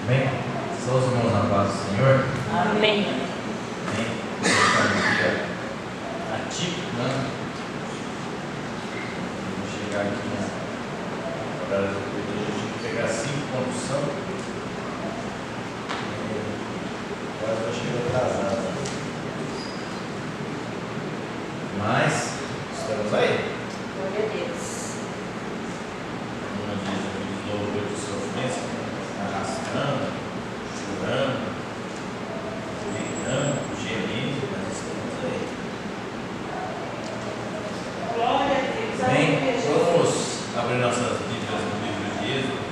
Amém? São os irmãos na paz do Senhor. Amém. Amém. Um dia atípico, né? Vamos chegar aqui na hora do culto, a gente pegar 5 condução. Agora eu chego atrasado. Mas estamos aí. Glória a Deus. Como diz aqueles louvores de sofrência, arrastando, chorando, gritando, gemendo, mas estamos aí. Glória a Deus. Amém? Vamos abrir nossas Bíblias no livro de Êxodo.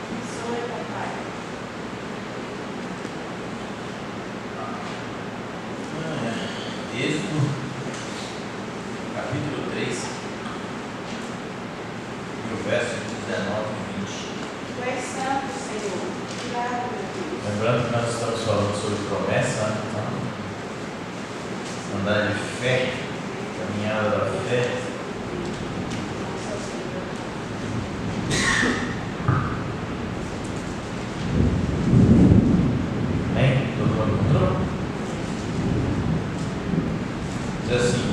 Abençoe, papai. Êxodo, capítulo 3, e o verso 19 e 20. Tu és santo, Senhor. Obrigado, meu Deus. Lembrando que nós estamos falando sobre promessa, andar de fé, caminhada da fé. Amém? Todo mundo encontrou? Diz assim,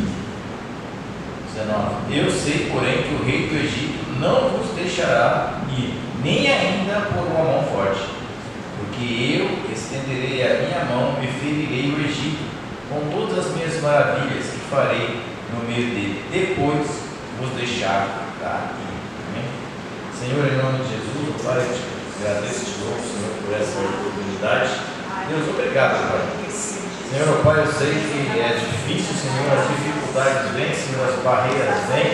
19: Eu sei, porém, que o rei do Egito não vos deixará ir, nem ainda por uma mão forte, porque eu estenderei a minha mão e ferirei o Egito com todas as minhas maravilhas que farei no meio dele, depois vos deixar ir. Amém? Senhor, em nome de Jesus, Pai, eu te agradeço de novo, Senhor, por essa oportunidade. Deus, obrigado, Pai. Senhor, Pai, eu sei que é difícil, Senhor, as dificuldades vêm, Senhor, as barreiras vêm,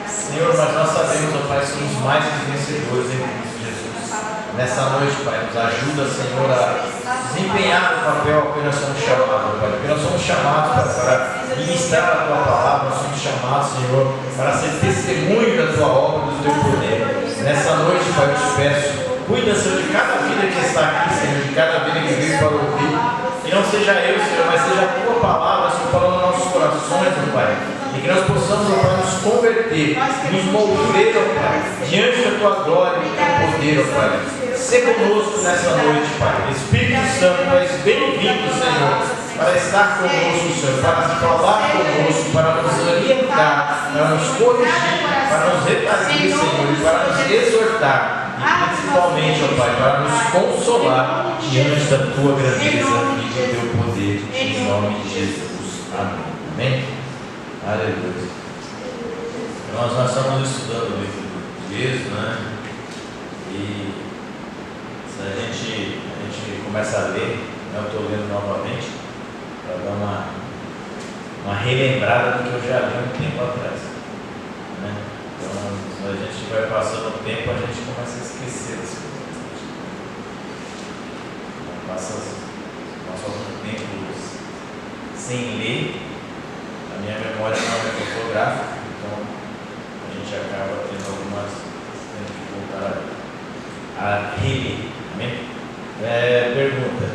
Senhor, mas nós sabemos, ó Pai, que somos mais que vencedores em Cristo Jesus. Nessa noite, Pai, nos ajuda, Senhor, a desempenhar o papel a que nós somos chamados, Pai, porque nós somos chamados para ministrar a Tua palavra, nós somos chamados, Senhor, para ser testemunho da Tua obra, do Teu poder. Nessa noite, Pai, eu te peço, cuida, Senhor, de cada vida que está aqui, Senhor, de cada vida que veio para ouvir. Que não seja eu, Senhor, mas seja a Tua palavra, Senhor, falando nos nossos corações, meu Pai. E que nós possamos, ó Pai, nos converter, nos mover, ó Pai, diante da Tua glória e do Teu poder, ó Pai. Sê conosco nessa noite, Pai. Espírito Santo, Tu és bem-vindo, Senhor, para estar conosco, Senhor, para falar conosco, para nos orientar, para nos corrigir, para nos redarguir, Senhor, e para nos exortar. E principalmente, ó Pai, para nos consolar diante da Tua grandeza e do Teu poder, em nome de Jesus. Amém. Amém? Aleluia. Nós estamos estudando o livro de Êxodo, né? E se a gente começa a ler, eu estou lendo novamente, para dar uma relembrada do que eu já li um tempo atrás, né? Então, se a gente vai passando o tempo, a gente começa a esquecer das coisas. Passa algum tempo sem ler, a minha memória não é fotográfica, então a gente acaba tendo tendo que voltar a reler. Amém? Pergunta: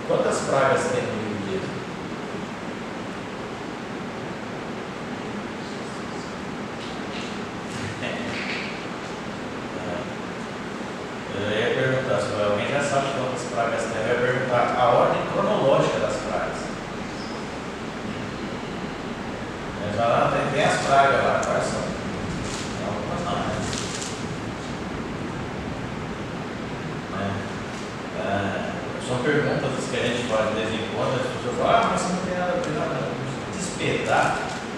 quantas pragas tem no livro de Êxodo? Eu ia perguntar, se alguém já sabe quantas pragas tem, eu ia perguntar a ordem cronológica das pragas. Mas vai lá, tem as pragas lá, quais são? Algumas não, né? São perguntas que a gente faz de vez em quando, as pessoas falam, mas você não tem nada a ver, não. Despertar,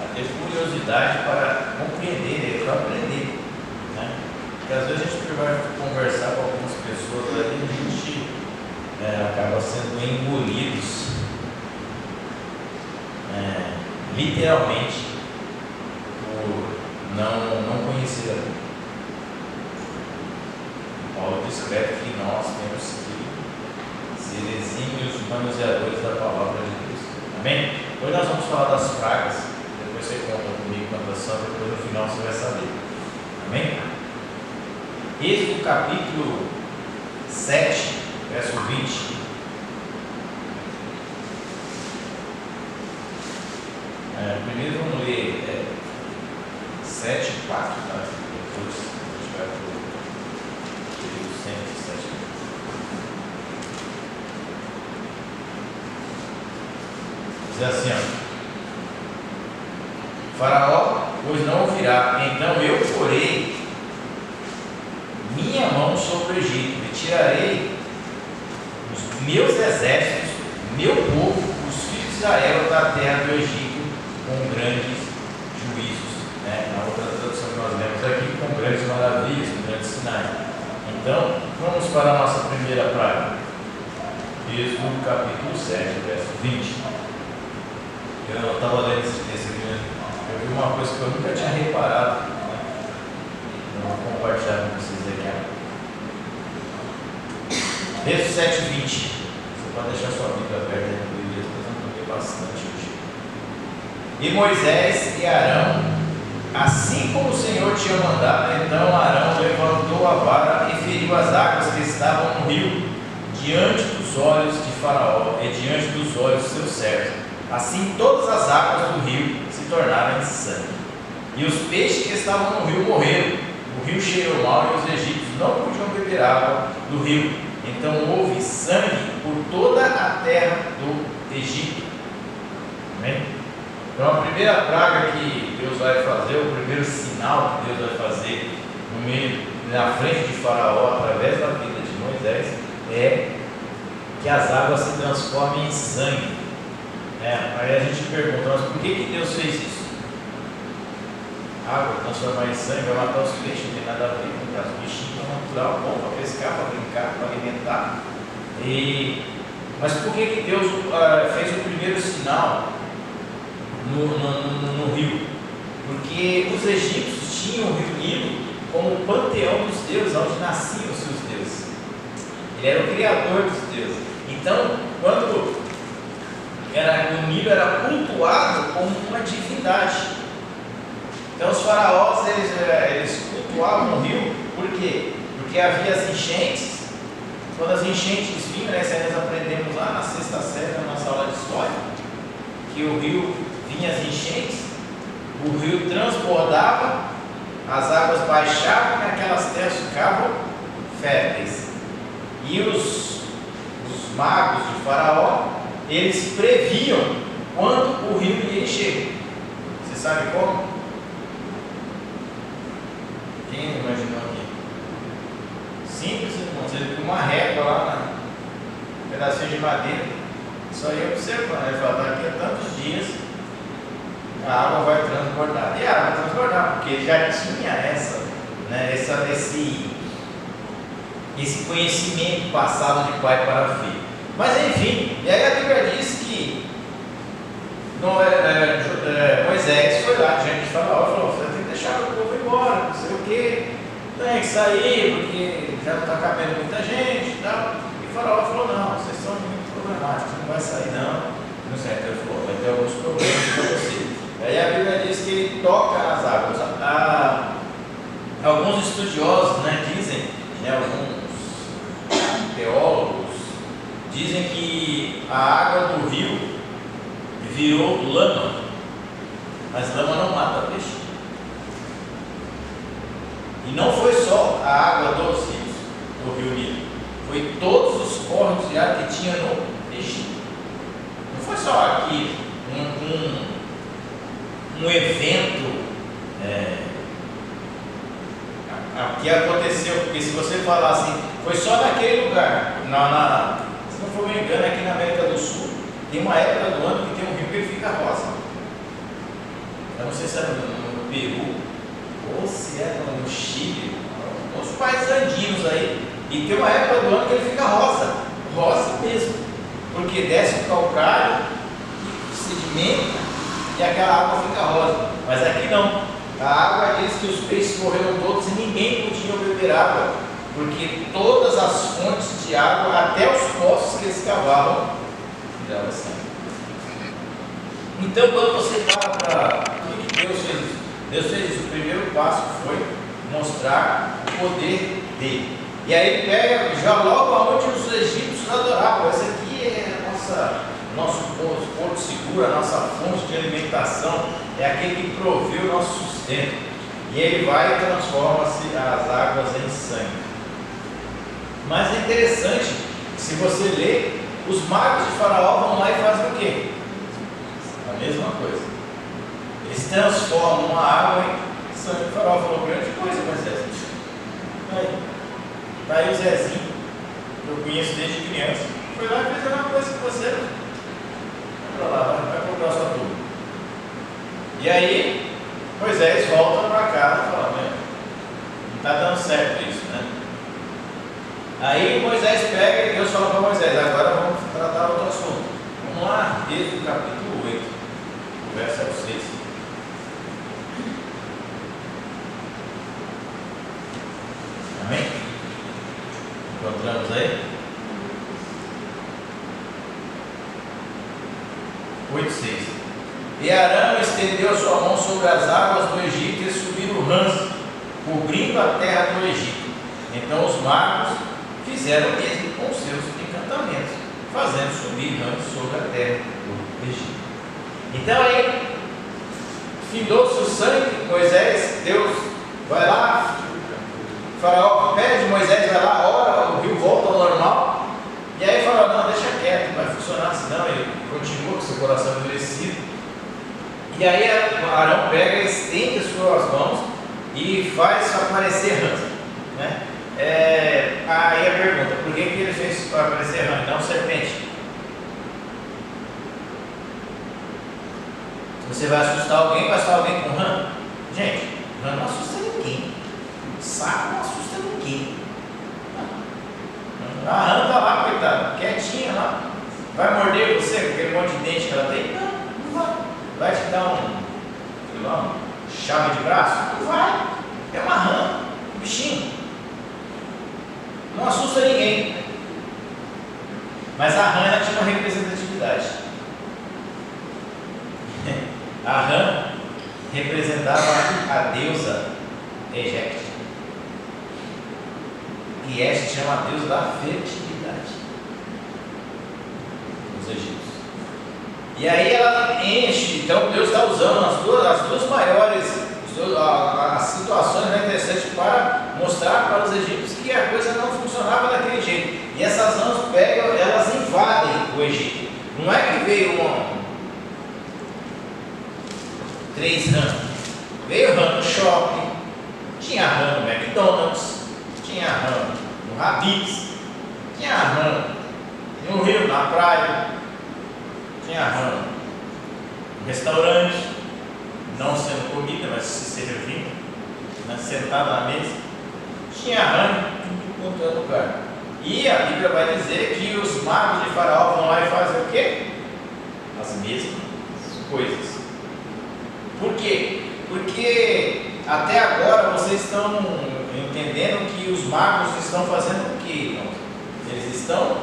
a ter curiosidade para compreender, para aprender, né? Porque às vezes a gente vai conversar com algumas pessoas ali e a gente acaba sendo engolidos, literalmente, por não conhecer a Bíblia. Paulo descreve que nós temos que ser exímios manuseadores da palavra de Deus. Amém? Hoje nós vamos falar das pragas. Depois você conta comigo quantas são, depois no final você vai saber. Amém? Êxodo capítulo 7, verso 20. Primeiro vamos ler 7 e 4, tá? Depois a gente vai para o Diz assim, ó: Faraó, pois não ouvirá, então eu porei minha mão sobre o Egito, e tirarei os meus exércitos, meu povo, os filhos de Israel, da terra do Egito, com grandes juízos. Na outra tradução que nós lemos aqui, com grandes maravilhas, com grandes sinais. Então, vamos para a nossa primeira praga. Êxodo capítulo 7, verso 20. Eu estava lendo esse texto aqui, eu vi uma coisa que eu nunca tinha reparado. Eu vou compartilhar com vocês aqui. Êxodo 7, 20. Você pode deixar sua Bíblia aberta aí no Bíblia, nós vamos ler bastante hoje. E Moisés e Arão, assim como o Senhor tinha mandado, então Arão levantou a vara e feriu as águas que estavam no rio, diante dos olhos de Faraó e diante dos olhos dos seus servos. Assim todas as águas do rio se tornaram em sangue. E os peixes que estavam no rio morreram. O rio cheirou mal e os egípcios não podiam beber água do rio. Então houve sangue por toda a terra do Egito. Amém? Então a primeira praga que Deus vai fazer, o primeiro sinal que Deus vai fazer no meio, na frente de Faraó, através da vida de Moisés, é que as águas se transformem em sangue. Aí a gente pergunta, mas por que Deus fez isso? Água transformar em sangue vai matar os peixes, não tem nada a ver com os bichinhos, é natural, bom para pescar, para brincar, para alimentar. Mas por que Deus fez o primeiro sinal no rio? Porque os egípcios tinham o rio Nilo como o panteão dos deuses, onde nasciam os seus deuses. Ele era o criador dos deuses. Então, quando o Nilo era cultuado como uma divindade. Então os faraós eles cultuavam o rio. Por quê? Porque havia as enchentes. Quando as enchentes vinham, isso aí nós aprendemos lá na sexta série, na nossa aula de história, que o rio vinha as enchentes, o rio transbordava, as águas baixavam e aquelas terras ficavam férteis. E os magos de Faraó, eles previam quando o rio ia encher. Você sabe como? Quem imaginou aqui? Simples, irmãos. Ele com uma régua lá, um pedacinho de madeira, só ia observando. Ele falava: daqui a tantos dias a água vai transbordar. E a água vai transbordar, porque ele já tinha esse conhecimento passado de pai para filho. Mas enfim, e aí a Bíblia diz que Moisés foi lá diante de Faraó e falou: você tem que deixar o povo embora, não sei o que, tem que sair porque já não está cabendo muita gente e tal. E Faraó falou: não, vocês são muito problemáticos, não vai sair não. Não sei, ele falou: vai ter alguns problemas para você. Aí a Bíblia diz que ele toca as águas. Alguns estudiosos dizem, alguns teólogos dizem que a água do rio virou lama, mas lama não mata peixe. E não foi só a água dos rios, do rio Nilo, foi todos os córregos de água que tinha no Egito. Não foi só aqui um evento que aconteceu, porque se você falar assim, foi só naquele lugar, se não for me engano, aqui na América do Sul, tem uma época do ano que tem um rio que ele fica rosa. Eu não sei se é no Peru, ou se é no Chile, nos países andinos aí, e tem uma época do ano que ele fica rosa mesmo, porque desce o calcário, sedimenta, e aquela água fica rosa. Mas aqui não. A água diz que os peixes morreram todos e ninguém podia beber água, porque todas as fontes de água, até os poços que eles cavavam, viravam sangue. Então, quando você para o que Deus fez isso? Deus fez isso. O primeiro passo foi mostrar o poder dele. E aí ele pega já logo aonde os egípcios adoravam. Essa aqui é nosso porto seguro, a nossa fonte de alimentação, é aquele que provê o nosso sustento. E ele vai e transforma-se as águas em sangue. Mas é interessante, se você ler, os magos de Faraó vão lá e fazem o quê? A mesma coisa. Eles transformam a água em sangue. O Faraó falou: grande coisa, Moisés. Tá aí o Zezinho, que eu conheço desde criança. Foi lá e fez a mesma coisa que você. Vai pra lá, vai procurar sua turma. E aí, Moisés volta para casa e fala: não está dando certo isso, né? Aí Moisés pega e Deus fala para Moisés: agora vamos tratar outro assunto. Vamos lá, desde o capítulo 8, o verso 6. Amém? Encontramos aí? 8:6. E Arão estendeu sua mão sobre as águas do Egito e subiu o Rãs, cobrindo a terra do Egito. Então os magos fizeram o mesmo com seus encantamentos, fazendo subir Rãs sobre a terra do Egito. Então aí, findou-se o sangue. Moisés, Deus vai lá, o Faraó pede, Moisés vai lá, ora, o rio volta ao normal. E aí Faraó: não, deixa quieto, não vai funcionar, senão ele continua com seu coração endurecido. E aí Arão pega, estende as suas mãos e faz aparecer rãs, né? Aí a pergunta: por que ele fez aparecer rã e não serpente? Você vai assustar alguém, vai assustar alguém com rã? Gente, rã não assusta ninguém. Saco não assusta ninguém. A rã está lá, coitada, quietinha lá. Vai morder você com aquele monte de dente que ela tem? Não vai. Vai te dar uma chave de braço? Não vai. É uma rã, um bichinho. Não assusta ninguém. Mas a rã, ela tinha uma representatividade. A rã representava a deusa Egecte. E Este chama a deusa da fertilidade dos egípcios. E aí ela enche. Então Deus está usando as duas maiores as situações interessantes para mostrar para os egípcios que a coisa não funcionava daquele jeito. E essas rãs pegam, elas invadem o Egito. Não é que veio 3 rãs. Veio rã no shopping, tinha rã no McDonald's, tinha rã no Habib's, tinha rã no rio, na praia, tinha rã no restaurante, não sendo comida, mas se servindo, né, sentado na mesa. Tinha rã em tudo quanto é lugar. E a Bíblia vai dizer que os magos de Faraó vão lá e fazem o quê? As mesmas coisas. Por quê? Porque até agora vocês estão entendendo que os magos estão fazendo o quê? Eles estão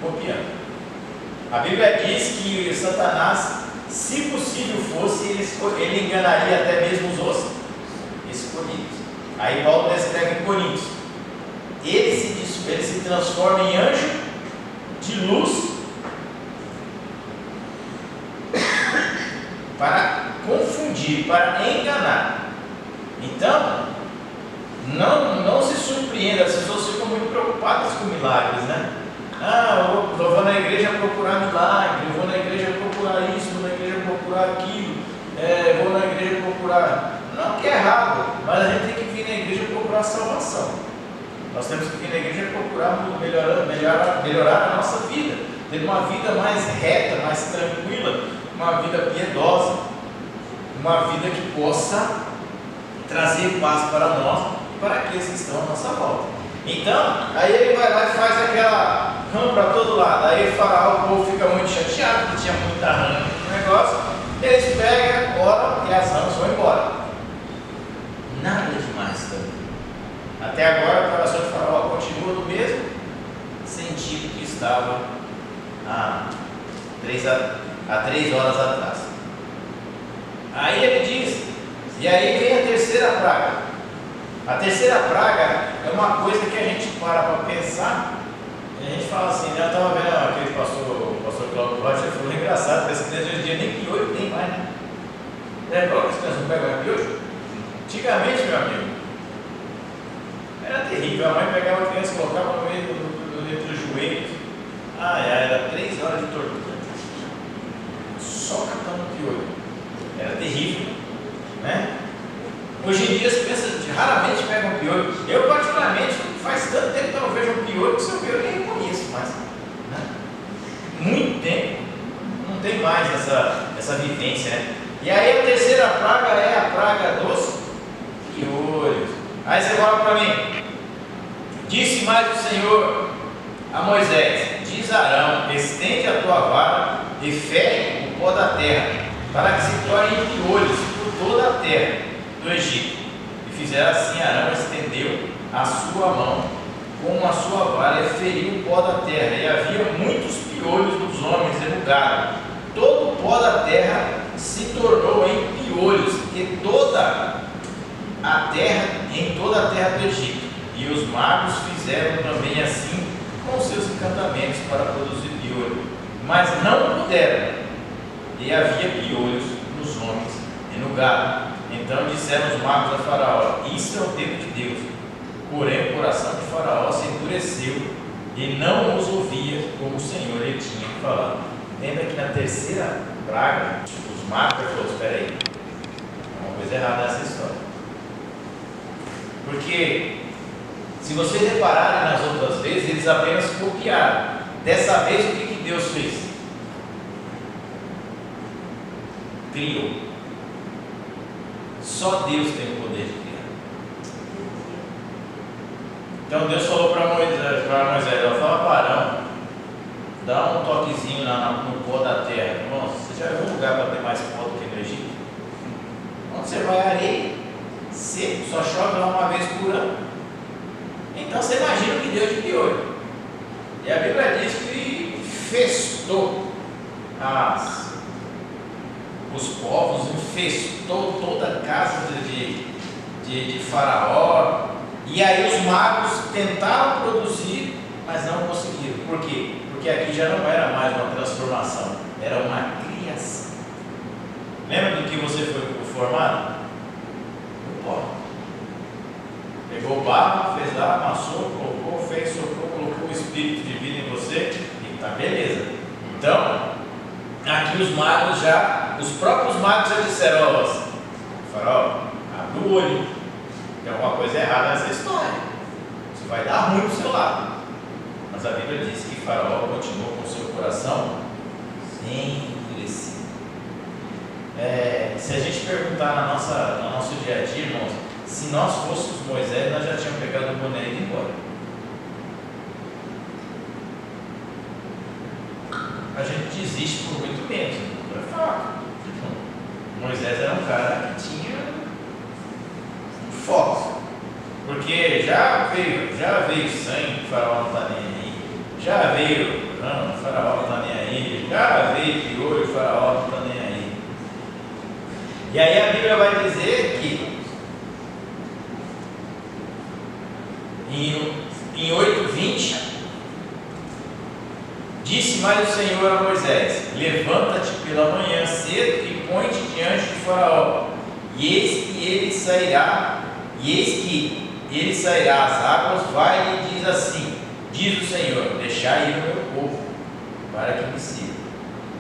copiando. A Bíblia diz que Satanás, se possível fosse, ele enganaria até mesmo os escolhidos. Aí Paulo descreve em Coríntios: ele se transforma em anjo de luz para confundir, para enganar. Então, não se surpreenda, as pessoas ficam muito preocupadas com milagres, né? Eu vou na igreja procurar milagre, eu vou na igreja procurar isso, vou na igreja procurar aquilo, vou na igreja procurar. Não que é errado, mas a gente tem que vir na igreja procurar salvação. Nós temos que vir na igreja procurar melhorar a nossa vida, ter uma vida mais reta, mais tranquila, uma vida piedosa, uma vida que possa trazer paz para nós e para aqueles que estão à nossa volta. Então, aí ele vai lá e faz aquela rã para todo lado. Aí o Faraó, o povo fica muito chateado, porque tinha muita rã no negócio. Eles pegam, oram e as rãs vão embora. Nada demais também. Até agora, o coração de Faraó continua do mesmo sentido que estava há 3 horas atrás. Aí ele diz, e aí vem a terceira praga. A terceira praga é uma coisa que a gente para pensar, e a gente fala assim, né? Eu estava vendo aquele pastor Cláudio Rocha, ele falou: engraçado, que as crianças hoje em dia nem piolho tem mais, né? Lembra que as crianças não pegam piolho? Antigamente, meu amigo, era terrível. A mãe pegava a criança e colocava no meio entre os joelhos. Era 3 horas de tortura. só catando piolho. Era terrível, né? Hoje em dia as crianças raramente pegam piolho. Eu particularmente, faz tanto tempo que eu não vejo um piolho que se eu ver eu nem reconheço mais, né? Muito tempo, não tem mais essa vivência, né? E aí a terceira praga é a praga dos piolhos. Aí você fala para mim, disse mais o Senhor a Moisés, diz Arão, estende a tua vara e fere o pó da terra, para que se tornem piolhos por toda a terra do Egito. E fizeram assim, Arão estendeu a sua mão com a sua vara e feriu o pó da terra, e havia muitos piolhos nos homens e no gado. Todo o pó da terra se tornou em piolhos, e toda a terra do Egito. E os magos fizeram também assim com seus encantamentos para produzir piolho, mas não puderam, e havia piolhos nos homens e no gado. Então disseram os magos a Faraó, isso é o tempo de Deus. Porém o coração de Faraó se endureceu e não os ouvia como o Senhor lhe tinha falado. Lembra que na terceira praga, os magos falaram, espera aí, tem uma coisa errada nessa história. Porque se vocês repararem nas outras vezes, eles apenas copiaram. Dessa vez o que Deus fez? Criou. Só Deus tem o poder de criar. Então Deus falou para Moisés, ela fala para Arão, dá um toquezinho no pó da terra. Irmãos, você já viu um lugar para ter mais pó do que no Egito? Onde você vai, areia, seco, só chove lá uma vez por ano. Então você imagina o que Deus de piolho. E a Bíblia diz que infestou os povos, infestou toda a casa de Faraó. E aí os magos tentaram produzir, mas não conseguiram. Por quê? Porque aqui já não era mais uma transformação, era uma criação. Lembra do que você foi formado? O pó. Pegou o barro, fez lá, amassou, colocou, fez, soprou, colocou o espírito de vida em você e tá beleza. Então, aqui os próprios magos já disseram, ó, Faraó, abre o olho, tem alguma coisa errada nessa história, isso vai dar ruim pro seu lado. Mas a Bíblia diz que Faraó continuou com o seu coração endurecido. Se a gente perguntar no nosso dia a dia, irmãos, se nós fôssemos Moisés, nós já tínhamos pegado o boné e ido embora. A gente desiste por muito menos, não é fato. Moisés era um cara que tinha um foco, porque já veio sangue, o Faraó não está nem aí, já veio o Faraó não está nem aí, já veio piolho, o Faraó não está nem aí. E aí a Bíblia vai dizer que em 8:20 disse mais o Senhor a Moisés, levanta-te pela manhã cedo e põe-te diante de Faraó, e eis que ele sairá às águas, vai e diz assim, diz o Senhor, deixai ir o meu povo, para que me sirva,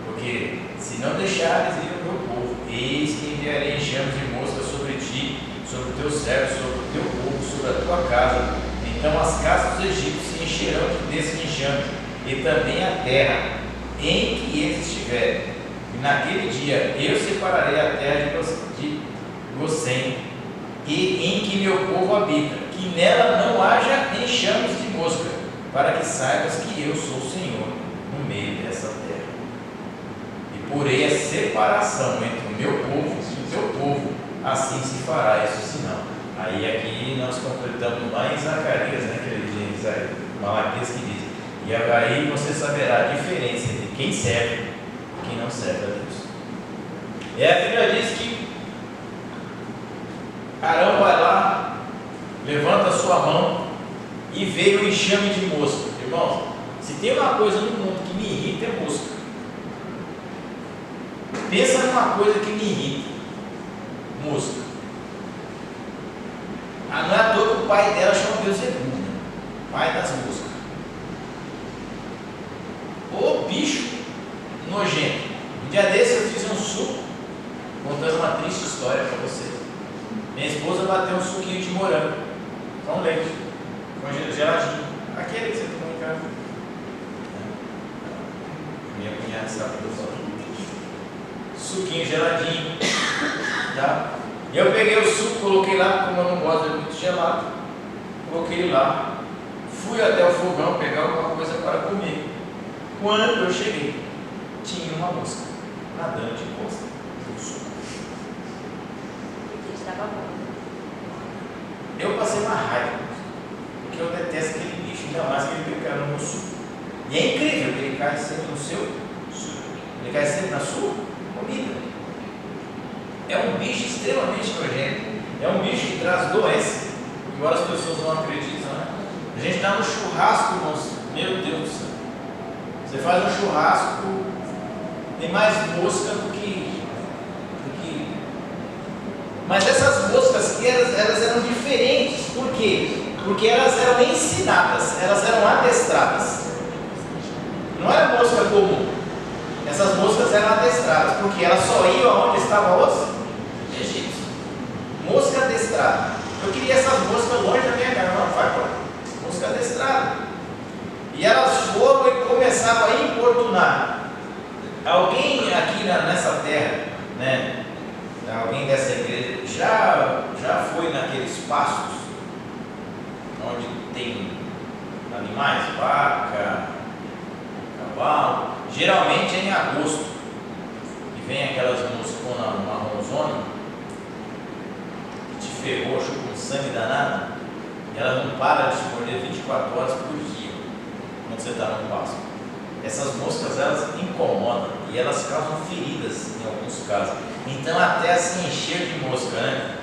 porque se não deixares ir o meu povo, eis que enviarei enxames de mosca sobre ti, sobre o teu servo, sobre o teu povo, sobre a tua casa. Então as casas dos egípcios se encherão desse enxame, e também a terra em que eles estiverem. E naquele dia eu separarei a terra de Gosém, e em que meu povo habita, que nela não haja enxames de mosca, para que saibas que eu sou o Senhor no meio dessa terra. E porei a separação entre o meu povo e o teu povo, assim se fará esse sinal. Aí aqui nós completamos lá em Zacarias, né, que ele diz, Malaquias que diz, e aí você saberá a diferença entre quem serve e quem não serve a Deus. E a Bíblia diz que Arão vai lá, levanta a sua mão e veio o enxame de mosca. Irmãos, se tem uma coisa no mundo que me irrita é mosca. Pensa numa coisa que me irrita, mosca. Não é à toa que o pai dela chama Beelzebub, né? Pai das moscas. Ô bicho nojento. Um dia desse eu fiz Minha esposa bateu um suquinho de morango com leite, com geladinho, aquele que você tomou em casa. Minha cunhada sabe o que eu falo. Suquinho geladinho, tá? E eu peguei o suco, coloquei lá, como eu não gosto de muito gelado, coloquei ele lá, fui até o fogão pegar alguma coisa para comer. Quando eu cheguei, tinha uma mosca nadando de costa no suco. Estava bom. Eu passei uma raiva, porque eu detesto aquele bicho, ainda mais que ele cai no meu suco. E é incrível que ele cai sempre no seu suco, ele cai sempre na sua comida. É um bicho extremamente nojento, é um bicho que traz doença, embora as pessoas não acreditem, né? A gente está no churrasco, irmãos, meu Deus do céu. Você faz um churrasco, tem mais mosca do que... Mas essas moscas, elas eram diferentes, por quê? Porque elas eram ensinadas, elas eram adestradas. Não era mosca comum. Essas moscas eram adestradas, porque elas só iam onde estavam os egípcios. Mosca adestrada. Eu queria essas moscas longe da minha casa. Não, vai para mosca adestrada. E elas foram e começaram a importunar. Alguém aqui nessa terra, né? Alguém dessa igreja já foi naqueles pastos onde tem animais, vaca, cavalo? Geralmente é em agosto, que vem aquelas mosconas marronzona, que te ferrocha com sangue danado, e elas não param de te morder 24 horas por dia, quando você está no pasto. Essas moscas, elas incomodam e elas causam feridas em alguns casos. Então a terra se encheu de mosca, né?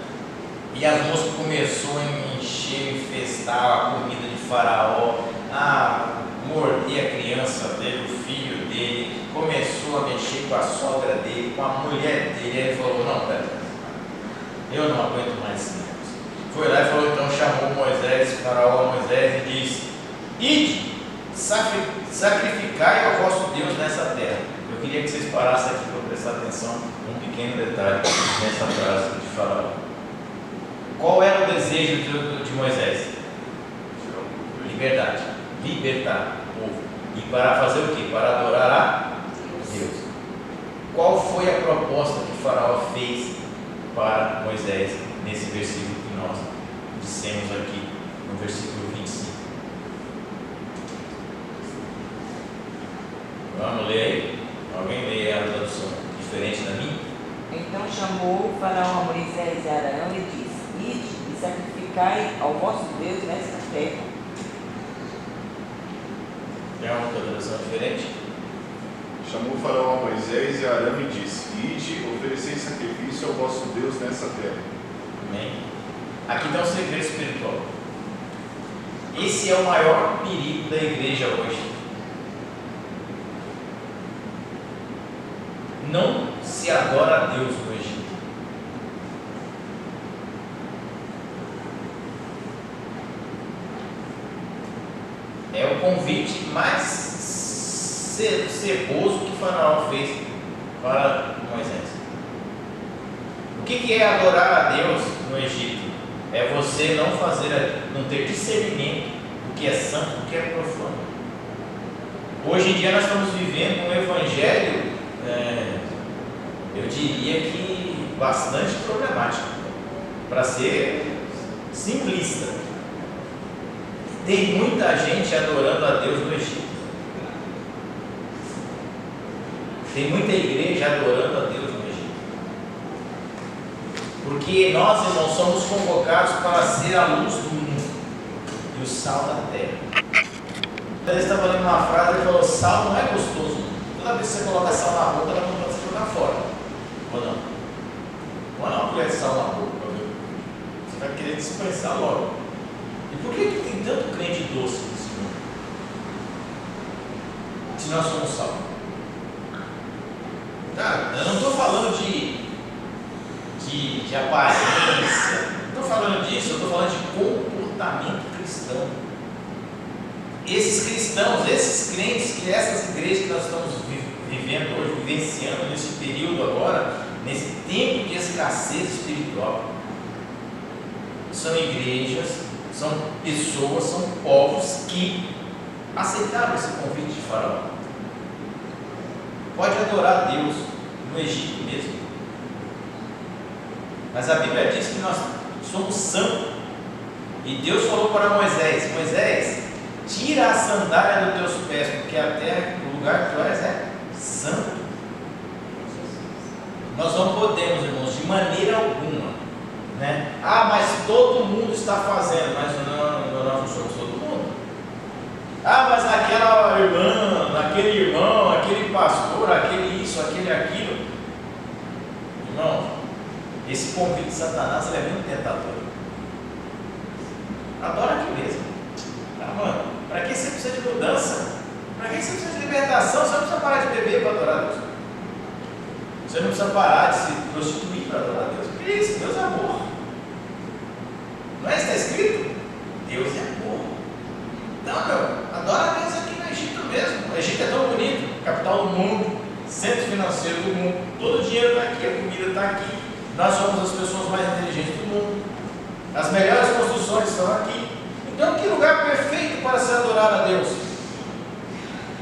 E as moscas começaram a encher, infestar a comida de Faraó, a morder a criança dele, o filho dele, começou a mexer com a sogra dele, com a mulher dele. Ele falou: não, pera, eu não aguento mais esse negócio. Foi lá e falou, então chamou Moisés, Faraó a Moisés e disse: ide, sacrificai ao vosso Deus nessa terra. Eu queria que vocês parassem aqui para prestar atenção num pequeno detalhe nessa frase de Faraó. Qual era o desejo de Moisés? Liberdade, libertar o povo. E para fazer o quê? Para adorar a Deus. Qual foi a proposta que Faraó fez para Moisés nesse versículo que nós dissemos aqui, no versículo 25? Vamos ler aí? Alguém lê a tradução diferente da minha? Então chamou o Faraó a Moisés e Arão e disse: ide e sacrificai ao vosso Deus nesta terra. Tem uma tradução diferente? Chamou o Faraó a Moisés e Arão e disse: ide, oferecei sacrifício ao vosso Deus nessa terra. Amém? Aqui dá um segredo espiritual. Esse é o maior perigo da igreja hoje. Não se adora a Deus no Egito. É o convite mais ceboso que Faraó fez para Moisés. O que é adorar a Deus no Egito? É você não ter discernimento do que é santo e do que é profano. Hoje em dia nós estamos vivendo um evangelho, eu diria que bastante problemático, para ser simplista. Tem muita gente adorando a Deus no Egito. Tem muita igreja adorando a Deus no Egito. Porque nós, irmãos, somos convocados para ser a luz do mundo e o sal da terra. Ele estava lendo uma frase e falou: sal não é gostoso. Toda vez que você coloca sal na boca, ela não pode se jogar fora. Ou não? Não é uma colher de sal na boca. Você vai querer dispensar logo. E por que tem tanto crente doce nesse mundo? Se nós somos sal. Tá, eu não estou falando de aparência, não estou falando disso, eu estou falando de comportamento cristão. Esses cristãos, esses crentes, que essas igrejas que nós estamos vivendo hoje, vivenciando nesse período agora, nesse tempo de escassez espiritual, são igrejas, são pessoas, são povos que aceitaram esse convite de Faraó. Pode adorar a Deus no Egito mesmo, mas a Bíblia diz que nós somos santos. E Deus falou para Moisés: Moisés, tira a sandália dos teus pés, porque a terra, o lugar que tu és, é santo. Nós não podemos, irmãos, de maneira alguma, né? Ah, mas todo mundo está fazendo. Mas não, nós não somos todo mundo. Ah, mas aquela irmã, aquele irmão, aquele pastor, aquele isso, aquele aquilo. Irmão, esse convite de Satanás é muito tentador. Adora aqui mesmo. Ah, mano, para que você precisa de mudança? Para que você precisa de libertação? Você não precisa parar de beber para adorar a Deus. Você não precisa parar de se prostituir para adorar a Deus. Que isso? Deus é amor. Não é isso que está escrito? Deus é amor. Não, meu, adora a Deus aqui no Egito mesmo. O Egito é tão bonito, capital do mundo, centro financeiro do mundo. Todo o dinheiro está aqui, a comida está aqui. Nós somos as pessoas mais inteligentes do mundo. As melhores construções estão aqui. Então, que lugar perfeito para se adorar a Deus?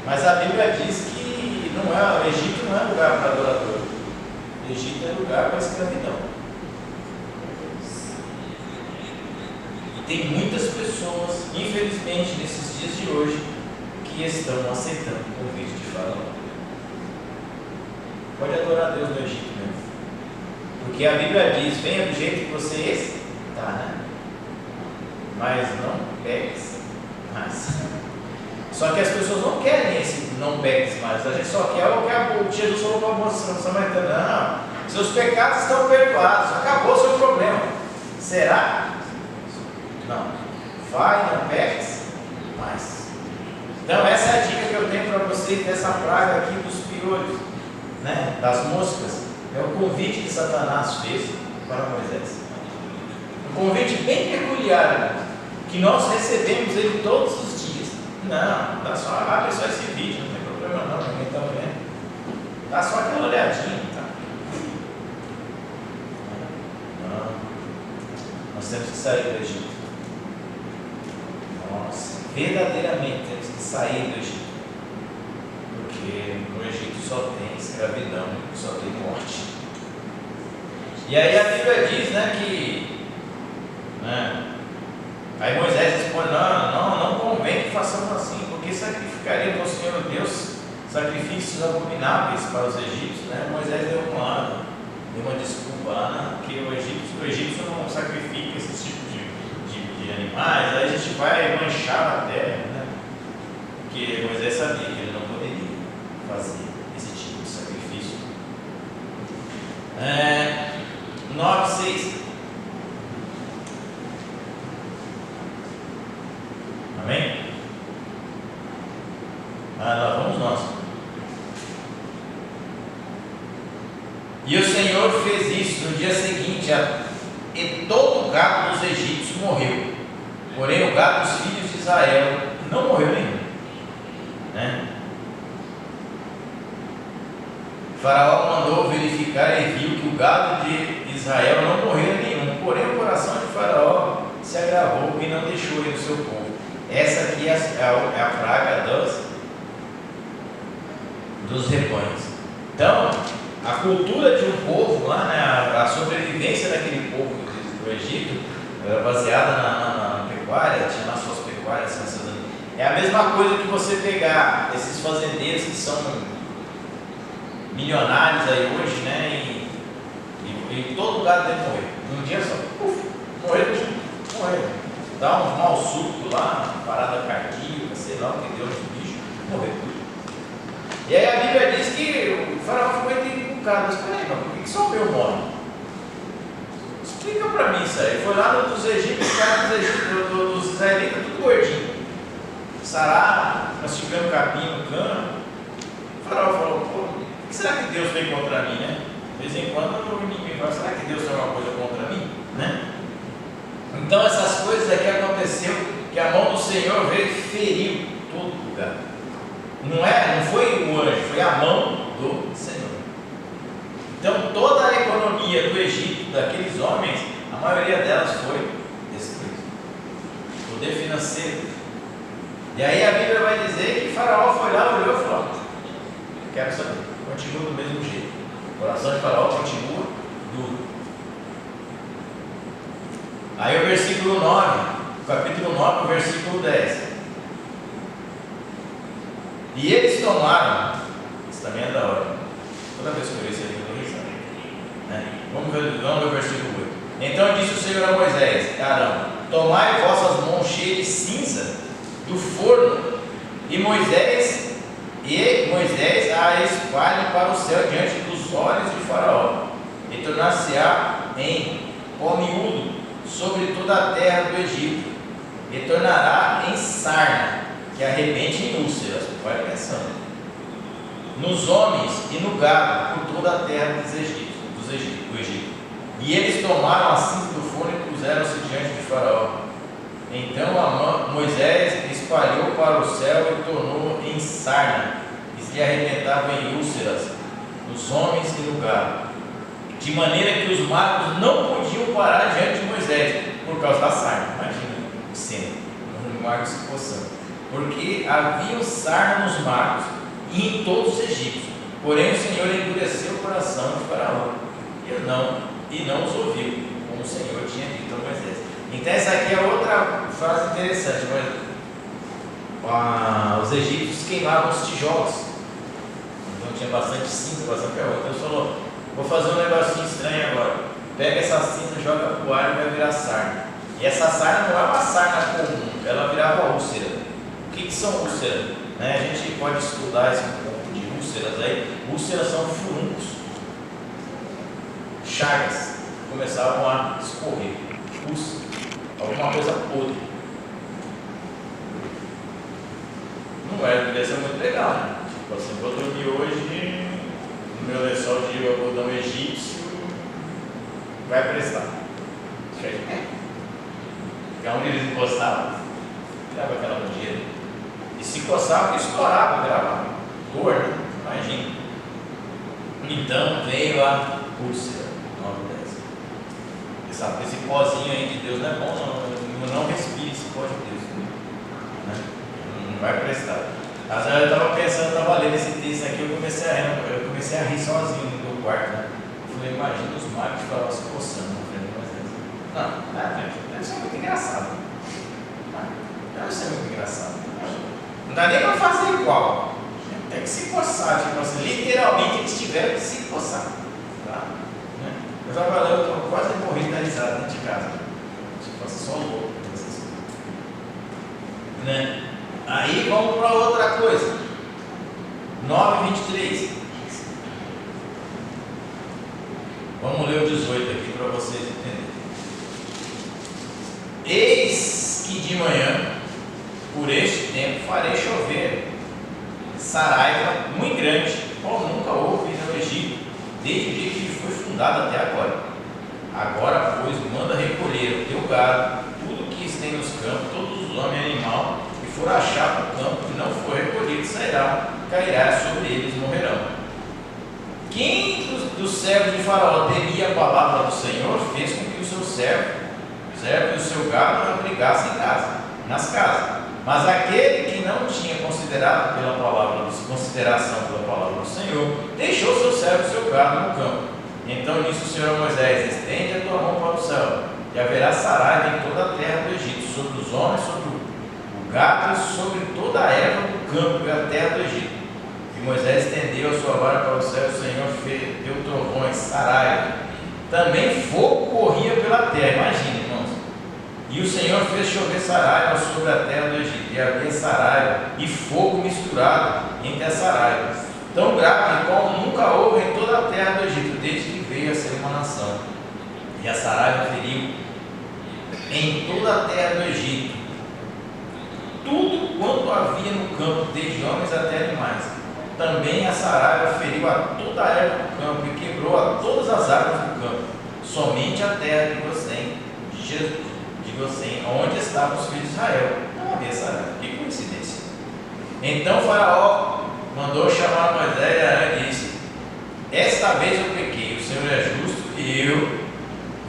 Mas a Bíblia diz que o Egito não é lugar para adorador. O Egito é lugar para escravidão. E tem muitas pessoas, infelizmente, nesses dias de hoje, que estão aceitando o convite de Faraó. Pode adorar a Deus no Egito mesmo. Porque a Bíblia diz: venha do jeito que você está, né? Mas não pegues mais. Só que as pessoas não querem esse não pegues mais. A gente só quer o que Jesus falou para a moça samaritana: não, seus pecados estão perdoados, acabou o seu problema. Será? Não. Vai, não pegues mais. Então essa é a dica que eu tenho para vocês dessa praga aqui dos piolhos, né? Das moscas. É o convite que Satanás fez para Moisés. Um convite bem peculiar, né? Que nós recebemos ele todos os dias. Não, dá só, abre só esse vídeo, não tem problema não, ninguém está vendo. Dá só aquela olhadinha, tá? Não. Nós temos que sair do Egito. Nós verdadeiramente temos que sair do Egito. Porque no Egito só tem escravidão, só tem morte. E aí a Bíblia diz, né, que aí Moisés responde: não convém que façamos assim, porque sacrificaríamos ao Senhor Deus sacrifícios abomináveis para os egípcios, né? Moisés deu uma desculpa lá, né? Porque o egípcio não sacrifica esse tipo de animais, aí a gente vai manchar a terra, né? Porque Moisés sabia que ele não poderia fazer esse tipo de sacrifício. 9:6. Amém? Lá vamos nós. E o Senhor fez isso no dia seguinte, e todo o gado dos egípcios morreu. Porém, o gado dos filhos de Israel não morreu nenhum, né? Faraó mandou verificar e viu que o gado de Israel não morreu nenhum. Porém, o coração de Faraó se agravou e não deixou ir no seu povo. Essa aqui é a praga dos rebanhos. Então, a cultura de um povo lá, né, a sobrevivência daquele povo do Egito era baseada na pecuária, tinha lá suas pecuárias. É a mesma coisa que você pegar esses fazendeiros que são milionários aí hoje, né, e todo lugar deve morrer. Num dia só, morreu. Dá um mau surto lá, parada cardíaca, sei lá o que deu no bicho, morreu tudo. E aí a Bíblia diz que o Faraó ficou encucado. Mas peraí, por que só o meu morre? Explica para mim isso aí. Foi lá dos egípcios, dos israelitas, tudo gordinho. Sará, mastigando capim no cano. O Faraó falou: pô, o que será que Deus veio contra mim, né? De vez em quando o inimigo fala: será que Deus tem alguma coisa contra mim, né? Então essas coisas aqui aconteceu, que a mão do Senhor veio e feriu todo lugar. Não foi o anjo, foi a mão do Senhor. Então toda a economia do Egito, daqueles homens, a maioria delas foi poder financeiro. E aí a Bíblia vai dizer que Faraó foi lá, olhou e falou: quero saber, continua do mesmo jeito. O coração de Faraó continua duro. Aí o versículo 9, capítulo 9, versículo 10. E eles tomaram, isso também é da hora, toda vez que eu vejo isso aqui eu dou risada, né? Vamos ver o versículo 8. Então disse o Senhor a Moisés: Arão, tomai vossas mãos cheias de cinza do forno, e Moisés a espalhe para o céu diante dos olhos de Faraó, e tornar-se-á em pó miúdo sobre toda a terra do Egito, e tornará em sarna, que arrebente em úlceras, vai pensando, nos homens e no gado, por toda a terra do Egito. E eles tomaram a cinza do forno e puseram-se diante de Faraó. Então Moisés espalhou para o céu e tornou em sarna, e se arrebentava em úlceras nos homens e no gado, de maneira que os magos não podiam parar diante de Moisés por causa da sarna. Imagina o cena, os magos se coçando, porque havia sarna nos magos e em todos os egípcios. Porém o Senhor endureceu o coração de Faraó e não os ouviu, como o Senhor tinha dito a Moisés. Então essa aqui é outra frase interessante. Os egípcios queimavam os tijolos, então tinha bastante cinza, bastante ferro. Então Deus falou: vou fazer um negocinho estranho agora, pega essa cinza, joga para o ar e vai virar sarna. E essa sarna não é uma sarna comum, ela virava úlcera. O que são úlceras? A gente pode estudar esse pouco de úlceras aí. Úlceras são furuncos, chagas, começavam a escorrer, alguma coisa podre. Não é, deve ser muito legal, né? Tipo assim, vou dormir hoje no meu lençol de algodão egípcio, vai prestar. Porque onde eles encostavam, virava aquela nojeira. E se coçava, estourava, virava dor, né? Imagina. Então veio a úlcera, 9:10. Esse pozinho aí de Deus não é bom, não respire esse pó de Deus, né? Não vai prestar. Às vezes eu estava pensando, estava lendo esse texto aqui, eu comecei a rir sozinho no meu quarto, né? Eu falei: imagina os magos que estavam se coçando na frente de Moisés. Não, deve ser muito engraçado. Deve ser muito engraçado. Não dá nem para fazer igual. Tem que se coçar, tipo assim, literalmente eles tiveram que se coçar. Tá? Eu estava lá, eu quase morri da risada dentro de casa. Tipo assim, só louco. Né? Aí vamos para outra coisa. 9:23. Vamos ler o 18 aqui para vocês entenderem. Eis que de manhã, por este tempo, farei chover saraiva muito grande, qual nunca houve no Egito, desde o dia que foi fundado até agora. Agora, pois, manda recolher o teu gado, tudo que tem nos campos, todos os homens e animal, que for achar no campo que não for recolhido, sairá, cairá sobre eles, morrerão. Quem dos servos de Faraó temia a palavra do Senhor, fez com que o seu servo e o seu gado não abrigassem em casa, nas casas. Mas aquele que não tinha consideração pela palavra do Senhor, deixou seu servo e seu gado no campo. Então disse o Senhor a Moisés: estende a tua mão para o céu, e haverá saraiva em toda a terra do Egito, sobre os homens, sobre o gado e sobre toda a erva do campo e a terra do Egito. E Moisés estendeu a sua vara para o céu, o Senhor deu trovões, saraiva. Também fogo corria pela terra, imagina, irmãos. E o Senhor fez chover saraiva sobre a terra do Egito, e havia saraiva e fogo misturado entre as saraivas, tão grave como nunca houve em toda a terra do Egito, desde que veio a ser uma nação. E a saraiva feriu em toda a terra do Egito tudo quanto havia no campo, desde homens até animais. Também a saraiva feriu a toda a erva do campo e quebrou a todas as árvores do campo. Somente a terra de Gozém, onde estavam os filhos de Israel, não havia saraiva. Que coincidência. Então Faraó mandou chamar Moisés e Arão e disse: esta vez eu pequei, o Senhor é justo e eu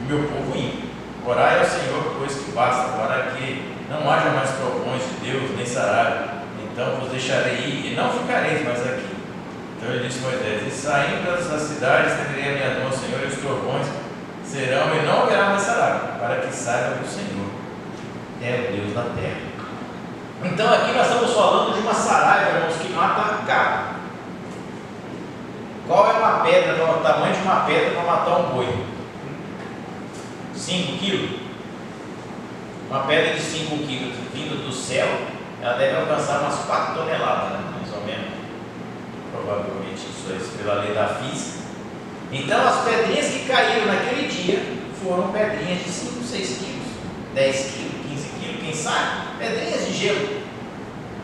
e meu povo ímpio. Orai ao Senhor, pois que basta, para que não haja mais trovões de Deus, nem saraiva, então vos deixarei ir, e não ficareis mais aqui. Então ele disse a Moisés: e saindo das cidades, estenderei a minha mão ao Senhor, e os trovões serão, e não haverá mais saraiva, para que saiba que o Senhor é o Deus da terra. Então aqui nós estamos falando de uma saraiva, irmãos, que mata gado. Qual é uma pedra, o tamanho de uma pedra para matar um boi? 5 quilos? Uma pedra de 5 quilos vindo do céu, ela deve alcançar umas 4 toneladas, né? Mais ou menos. Provavelmente isso é pela lei da física. Então as pedrinhas que caíram naquele dia foram pedrinhas de 5, 6 quilos, 10 quilos, 15 quilos, quem sabe? Pedrinhas de gelo.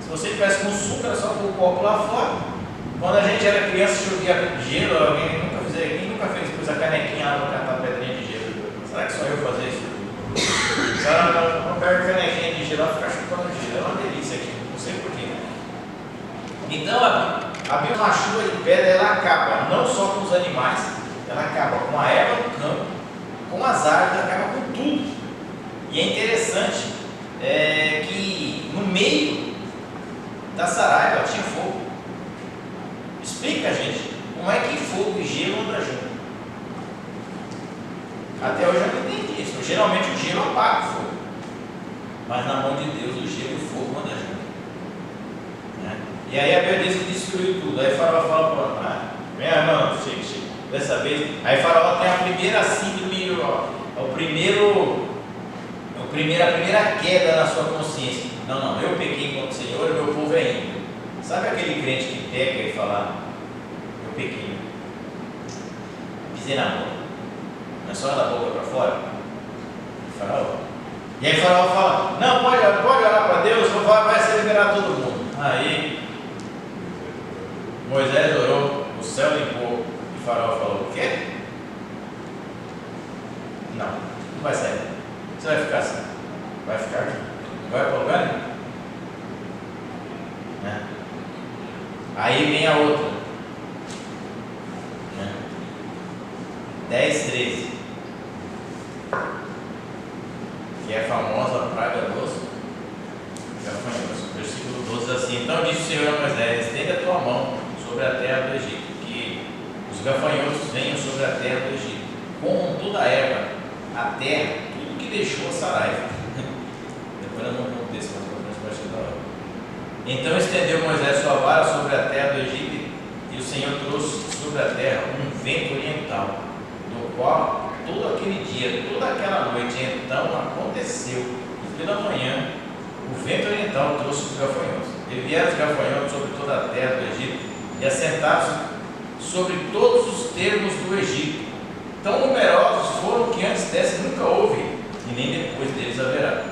Se você tivesse com suco, era só pôr o copo lá fora. Quando a gente era criança, chovia gelo, alguém nunca fez, pôs a canequinha lá para catar pedrinha de gelo. Será que só eu fazer isso? Se ela não pega a canequinha de gelo, ela fica chupando gelo. É uma delícia aqui, não sei porquê. Então a uma chuva de pedra, ela acaba não só com os animais, ela acaba com a erva do campo, com as árvores, acaba com tudo. E é interessante que no meio da saraiva tinha fogo. Explica, gente, como é que fogo e gelo andam junto. Até hoje eu não entendi isso. Geralmente o gelo apaga o fogo, mas na mão de Deus o gelo e o fogo andam junto, né? E aí a Bíblia diz que destruiu tudo. Aí Faraó fala para não, chega, dessa vez. Aí Faraó tem a primeira síndrome, a primeira queda na sua consciência. Não, eu pequei contra o Senhor e meu povo é ímpio. Sabe aquele crente que peca e fala: eu pequei, pisei na boca, não é só da boca para fora? Faraó. E aí Faraó fala: não, pode orar para Deus, vai ser liberar todo mundo. Aí Moisés orou, o céu limpou, e Faraó falou: o quê? Não vai sair. Você vai ficar assim. Vai ficar aqui. Não vai para o lugar nenhum. Né? Aí vem a outra. Né? 10, 13. Que é a famosa praga dos gafanhotos. Versículo 12 assim: então disse o Senhor a Moisés: estende a tua mão sobre a terra do Egito, que os gafanhotos venham sobre a terra do Egito, comam toda a erva, a terra, tudo que deixou a saraiva. Depois eu não contexto, mas para frente vai chegar lá. Então estendeu Moisés sua vara sobre a terra do Egito, e o Senhor trouxe sobre a terra um vento oriental, do qual todo aquele dia, toda aquela noite, então aconteceu que pela manhã o vento oriental trouxe os gafanhotos. E vieram os gafanhotos sobre toda a terra do Egito, e assentaram-se sobre todos os termos do Egito. Tão numerosos foram que antes dessa nunca houve, e nem depois deles haverá.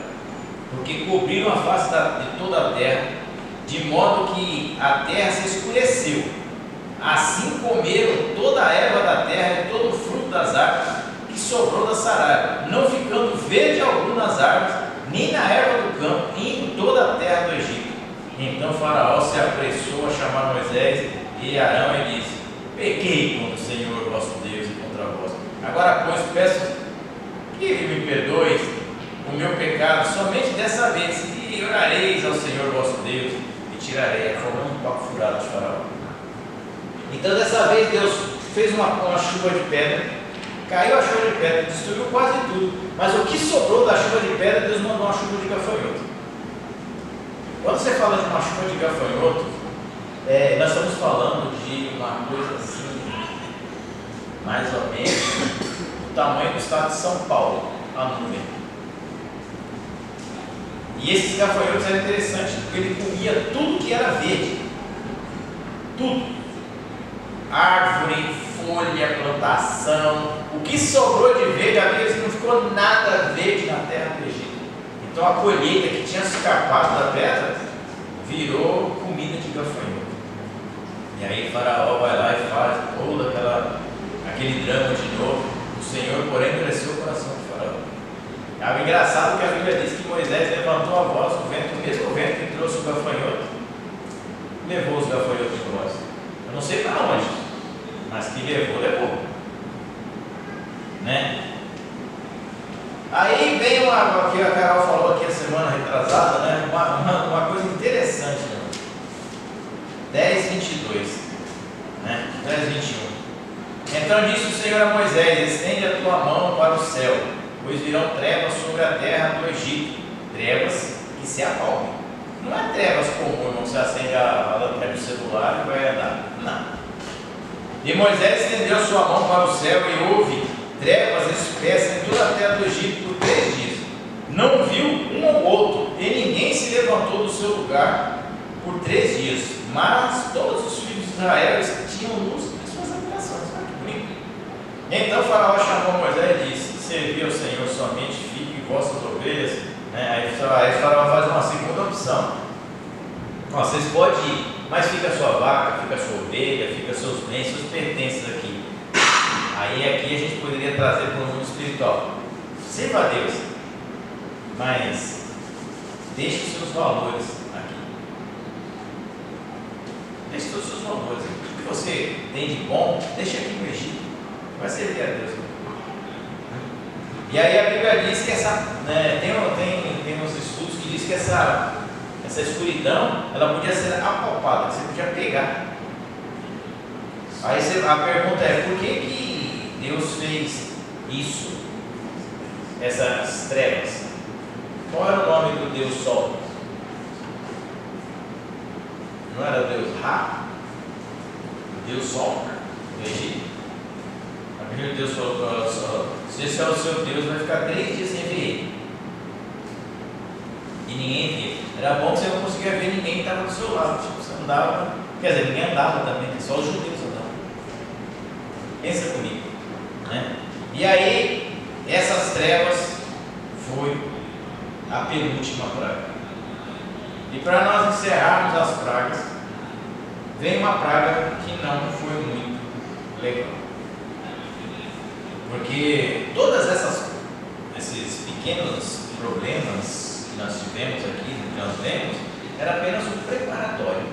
Porque cobriram a face de toda a terra, de modo que a terra se escureceu. Assim comeram toda a erva da terra e todo o fruto das árvores que sobrou da saraiva, não ficando verde algum nas árvores, nem na erva do campo, em toda a terra do Egito. Então Faraó se apressou a chamar Moisés e Arão e disse: pequei contra o Senhor vosso Deus e contra vós. Agora, pois, peço que ele me perdoe o meu pecado somente dessa vez, e orareis ao Senhor vosso Deus, e tirarei a forma um papo furado de Faraó. Então dessa vez Deus fez uma chuva de pedra, caiu a chuva de pedra, destruiu quase tudo, mas o que sobrou da chuva de pedra, Deus mandou uma chuva de gafanhoto. Quando você fala de uma chuva de gafanhoto, nós estamos falando de uma coisa assim, mais ou menos do tamanho do estado de São Paulo, a nuvem. E esses gafanhotos eram interessantes, porque ele comia tudo que era verde. Tudo. Árvore, folha, plantação. O que sobrou de verde, aqueles que não ficou nada verde na terra do Egito. Então a colheita que tinha escapado da pedra virou comida de gafanhoto. E aí Faraó vai lá e faz todo aquele drama de novo. O Senhor, porém, endureceu o coração de Faraó. É engraçado que a Bíblia diz que Moisés levantou a voz, o mesmo vento que trouxe o gafanhoto, levou os gafanhotos de nós. Eu não sei para onde, mas que levou. Né? Aí vem que a Carol falou aqui a semana retrasada. engraçado, né? Uma coisa interessante, né? 10:22, né? 10:21. Então disse o Senhor a Moisés: estende a tua mão para o céu, pois virão trevas sobre a terra do Egito, trevas que se apalpem. Não é trevas comum, não se acende a lanterna do celular e vai andar. Não. E Moisés estendeu a sua mão para o céu e houve trevas espessas em toda a terra do Egito por 3 dias. Não viu um ou outro, e ninguém se levantou do seu lugar por 3 dias. Mas todos os filhos de Israel tinham luz em suas habitações. Olha que bonito. Então Faraó chamou Moisés e disse: servi ao Senhor somente, fiquem vossas ovelhas. Aí Faraó faz uma segunda opção: vocês podem ir, mas fica a sua vaca, fica a sua ovelha, fica seus bens, seus pertences aqui. Aí aqui a gente poderia trazer para o mundo espiritual: sirva a Deus, mas deixe os seus valores aqui. Deixe todos os seus valores aqui. O que você tem de bom, deixa aqui no Egito. Vai servir a Deus. E aí a Bíblia diz que tem uns estudos que diz que essa escuridão, ela podia ser apalpada, você podia pegar. Aí a pergunta é: por que Deus fez isso? Essas trevas. Qual era o nome do Deus Sol? Não era Deus Ra? O Deus Sol do Egito. A Bíblia, Deus falou: se esse é o seu Deus, vai ficar 3 dias sem ver ele. E ninguém via. Era bom que você não conseguia ver ninguém que estava do seu lado. Tipo, você andava, quer dizer, ninguém andava também, só os judeus andavam. Pensa comigo, né? E aí, essas trevas foi a penúltima praga. E para nós encerrarmos as pragas, vem uma praga que não foi muito legal. Porque todas esses pequenos problemas que nós tivemos aqui, que nós vemos, era apenas um preparatório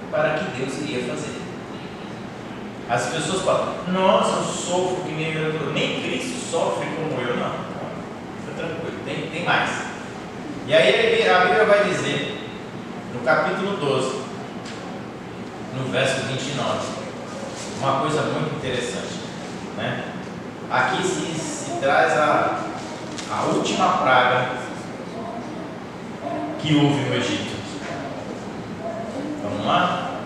para o que Deus iria fazer. As pessoas falam: nossa, eu sofro que nem Cristo sofre como eu. Não, fica tranquilo, tem mais. E aí a Bíblia vai dizer, no capítulo 12, no verso 29, uma coisa muito interessante, né? Aqui se traz a última praga que houve no Egito. Vamos lá?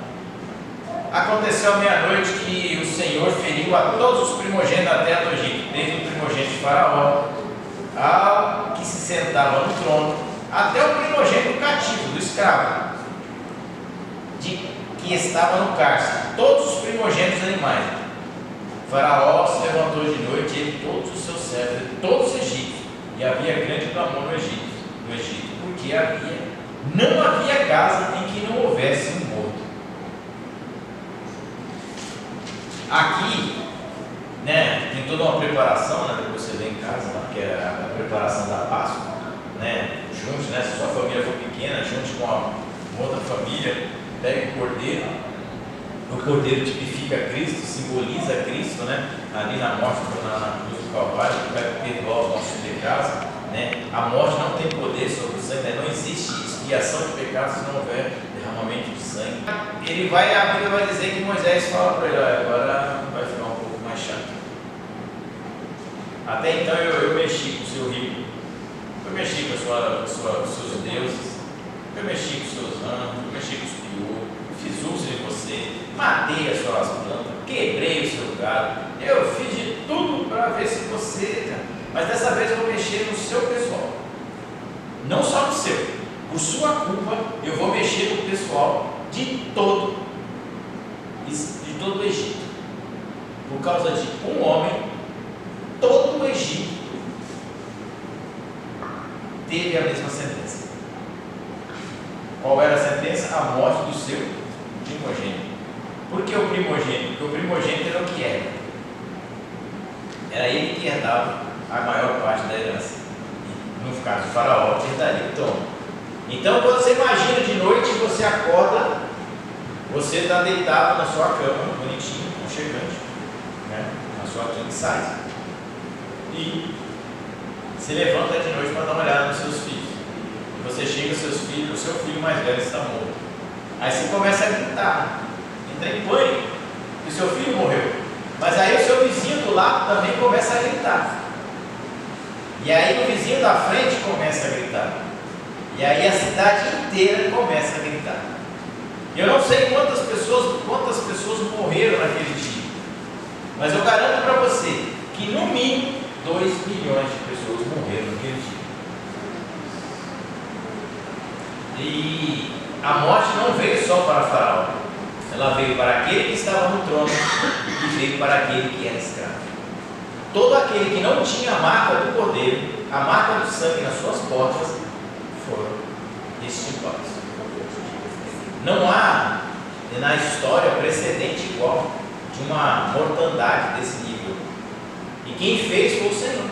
Aconteceu à meia-noite que o Senhor feriu a todos os primogênitos da terra do Egito, desde o primogênito de Faraó, ao que se sentava no trono, até o primogênito cativo, do escravo, que estava no cárcere, todos os primogênitos animais. Faraó se levantou de noite, ele, todos os seus servos, todos os egípcios, e havia grande clamor no Egito, porque não havia casa em que não houvesse um morto. Aqui, né, tem toda uma preparação, né, que você vê em casa, né, que é a preparação da Páscoa, né, junte, né, se sua família for pequena, junte com outra família, pegue o cordeiro. O cordeiro tipifica Cristo, simboliza Cristo, né, ali na morte, na cruz do Calvário, que vai perdoar os nossos pecados, né. A morte não tem poder sobre o sangue, né? Não existe expiação de pecados se não houver derramamento de sangue. A Bíblia vai dizer que Moisés fala para ele: agora vai ficar um pouco mais chato. Até então eu mexi com o seu rio, eu mexi com os seus deuses, eu mexi com os seus ramos, eu mexi com os piolhos, fiz uso de você, matei as suas plantas, quebrei o seu gado, eu fiz de tudo para ver se você... Mas dessa vez eu vou mexer no seu pessoal, não só no seu. Por sua culpa, eu vou mexer no pessoal de todo o Egito. Por causa de um homem, todo o Egito teve a mesma sentença. Qual era a sentença? A morte do seu primogênito. Por que o primogênito? Porque o primogênito era o que era. Era ele que herdava a maior parte da herança. No caso do Faraó, que herdaria. Então, quando você imagina de noite, você acorda, você está deitado na sua cama, bonitinho, aconchegante, né? Na sua king size, e se levanta de noite para dar uma olhada nos seus filhos. você chega aos seus filhos, o seu filho mais velho está morto. Aí você começa a gritar, entra em pânico, que o seu filho morreu. Mas aí o seu vizinho do lado também começa a gritar. E aí o vizinho da frente começa a gritar. E aí a cidade inteira começa a gritar. Eu não sei quantas pessoas morreram naquele dia. Mas eu garanto para você que no mínimo 2 milhões de pessoas morreram naquele dia. E a morte não veio só para Faraó. Ela veio para aquele que estava no trono e veio para aquele que era escravo. Todo aquele que não tinha a marca do cordeiro, a marca do sangue nas suas portas, foram extirpados. Não há na história precedente igual de uma mortandade desse nível. E quem fez foi o Senhor.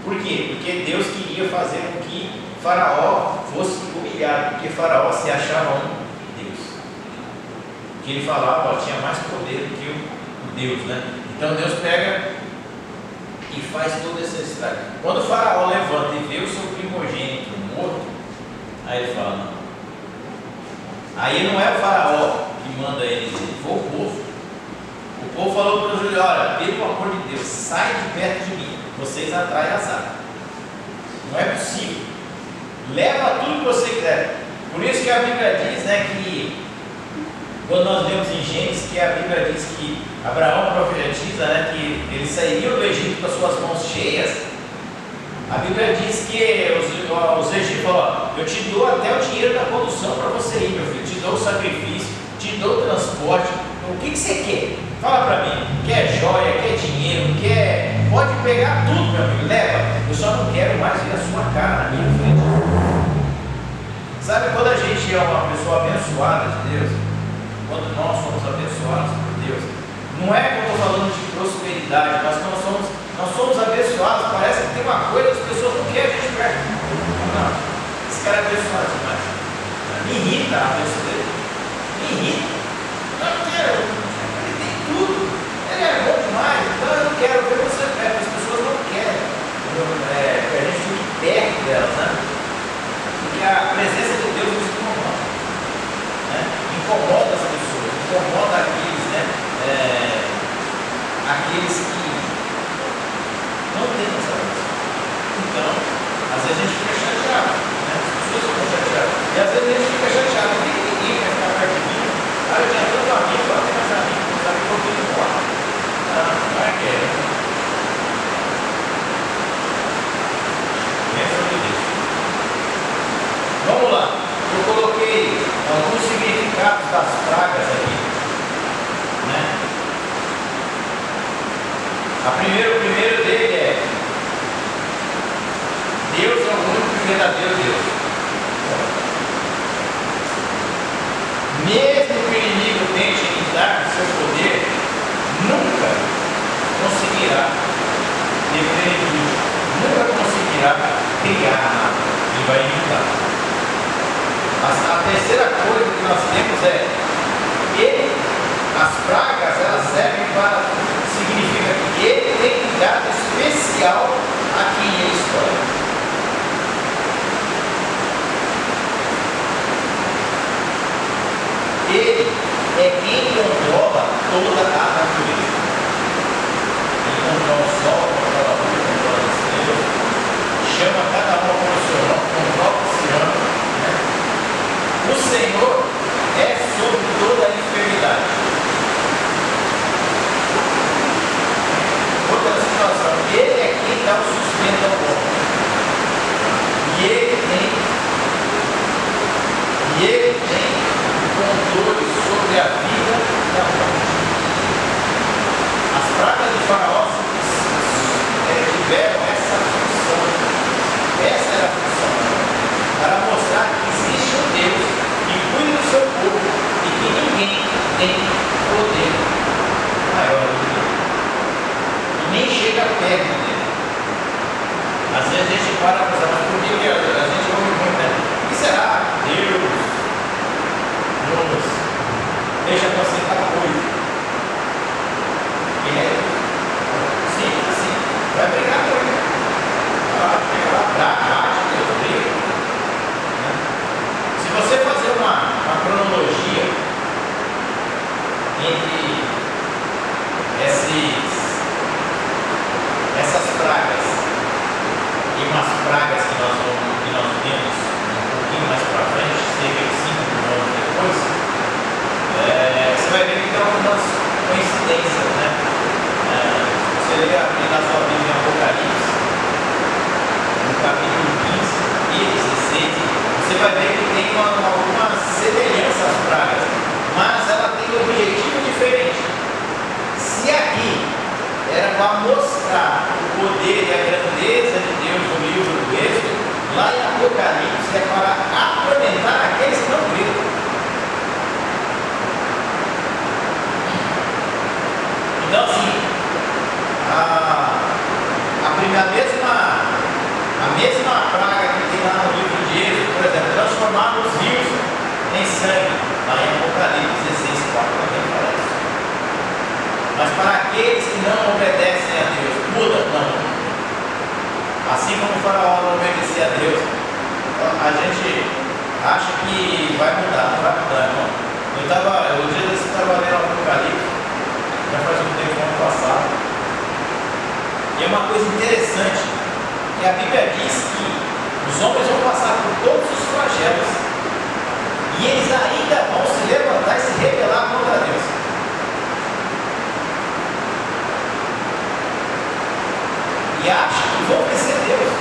Por quê? Porque Deus queria fazer com que Faraó fosse humilhado, porque Faraó se achava um Deus. Que ele falava, ó, tinha mais poder do que o Deus, né? Então Deus pega e faz todo esse estrago. Quando o Faraó levanta e vê o seu primogênito morto, aí ele fala, não. Aí não é o Faraó que manda ele dizer, foi o povo. O povo falou para o Júlio, olha, pelo amor de Deus, sai de perto de mim, vocês atraem azar. Não é possível. Leva tudo que você quiser. Por isso que a Bíblia diz, né, que quando nós lemos em Gênesis, que a Bíblia diz que Abraão profetiza, né, que eles sairiam do Egito com as suas mãos cheias. A Bíblia diz que os egípcios falaram, eu te dou até o dinheiro da condução para você ir, meu filho, te dou o sacrifício, te dou o transporte, o que você quer? Fala para mim, quer joia, quer dinheiro, pode pegar tudo, meu amigo, leva, eu só não quero mais ver a sua cara na minha frente. Sabe quando a gente é uma pessoa abençoada de Deus, quando nós somos abençoados por Deus, não é que eu estou falando de prosperidade, mas quando nós somos abençoados, parece que tem uma coisa que as pessoas não querem a gente perto. Não, esse cara é abençoado demais. Me irrita a pessoa dele. Me irrita. Eu não quero. Ele tem tudo. Ele é bom demais. Então eu não quero ver você perto. As pessoas não querem. Que a gente fique perto delas, né? Porque a presença de Deus nos incomoda. Né? Incomoda as pessoas. Incomoda aqueles, né? Aqueles que não tem essa coisa. Então, às vezes a gente fica chateado, né? As pessoas ficam chateadas. E às vezes a gente fica chateado, por que ninguém quer ficar perto de mim? Eu tinha tanto amigo, agora tem mais amigo, não sabe por que não lá. Não é que é. Pensa no Deus. Vamos lá. Eu coloquei alguns significados das pragas aqui. Né? O primeiro dele é Deus é o único e verdadeiro Deus. Mesmo que o inimigo tente imitar o seu poder, nunca conseguirá definir, nunca conseguirá criar nada. Ele vai imitar. A terceira coisa que nós temos é as pragas, elas servem para, significa que ele tem um cuidado especial a quem ele escolhe. Ele é quem controla toda a natureza. Ele controla o sol, controla a lua, controla as estrelas, chama cada uma com o seu nome, controla o oceano. Né? O Senhor é sobre toda a enfermidade. Outra situação, ele é quem dá o sustento ao homem. E ele tem controle sobre a vida e a morte. As pragas de Faraó tiveram essa função. Essa era a função. Para mostrar que existe um Deus que cuida do seu povo e que ninguém tem poder maior do que ele. E nem chega perto dele. Às vezes a gente para para pensar, mas por que a gente ouve muito, né? O que será Deus nos deixa acontecer cada coisa? Ele é simples assim, vai brigar com ele. Chega lá, vai ver que tem alguma semelhança às pragas, mas ela tem um objetivo diferente. Se aqui era para mostrar o poder e a grandeza de Deus no livro do Êxodo, lá em Apocalipse é para atormentar aqueles que não creram. Então, assim, a mesma praga que tem lá no livro de Êxodo, por exemplo, transformar os rios em sangue, lá em Apocalipse 16, 4 também fala isso. Mas para aqueles que não obedecem a Deus, muda? Não. Assim como o faraó não obedecia a Deus, a gente acha que vai mudar, não vai mudar, irmão. O dia desse eu estava lendo Apocalipse, já faz um tempo, ano passado, e é uma coisa interessante, que a Bíblia diz que os homens vão passar por todos os flagelos, e eles ainda vão se levantar e se rebelar contra Deus. E acham que vão vencer Deus.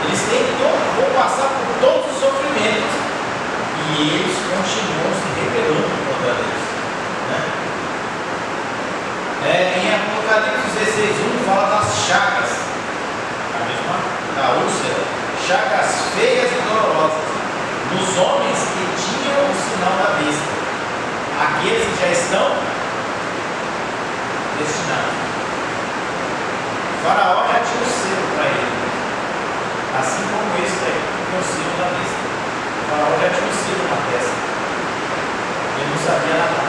Eles vão passar por todos os sofrimentos, e eles continuam se rebelando contra Deus, né? Em Apocalipse 16:1 fala das chagas, da úlcera, chagas feias e dolorosas, nos homens que tinham o sinal da besta, aqueles que já estão destinados. O faraó já tinha o selo para ele, assim como esse daí tem o selo da besta. O faraó já tinha o selo na testa, ele não sabia nada.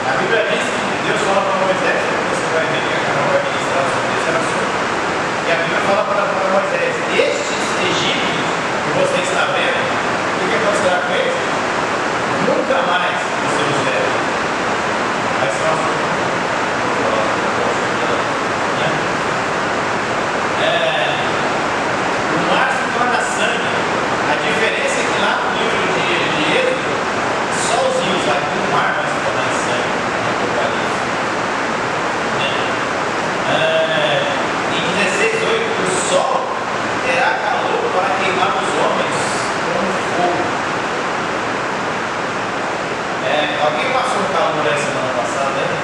A Bíblia diz que Deus fala para Moisés, você vai ver que a Carol vai ministrar sobre esse assunto, e a Bíblia fala para Moisés: estes egípcios que você está vendo, o que acontecerá com eles? Nunca mais você os verá. Vai ser uma o mar se torna sangue. A diferença é que lá no livro de Êxodo, só os rios, aqui o mar vai se tornar sangue. Em 16:8, o sol terá calor para queimar os homens como fogo. Alguém passou um calor aí semana passada, né?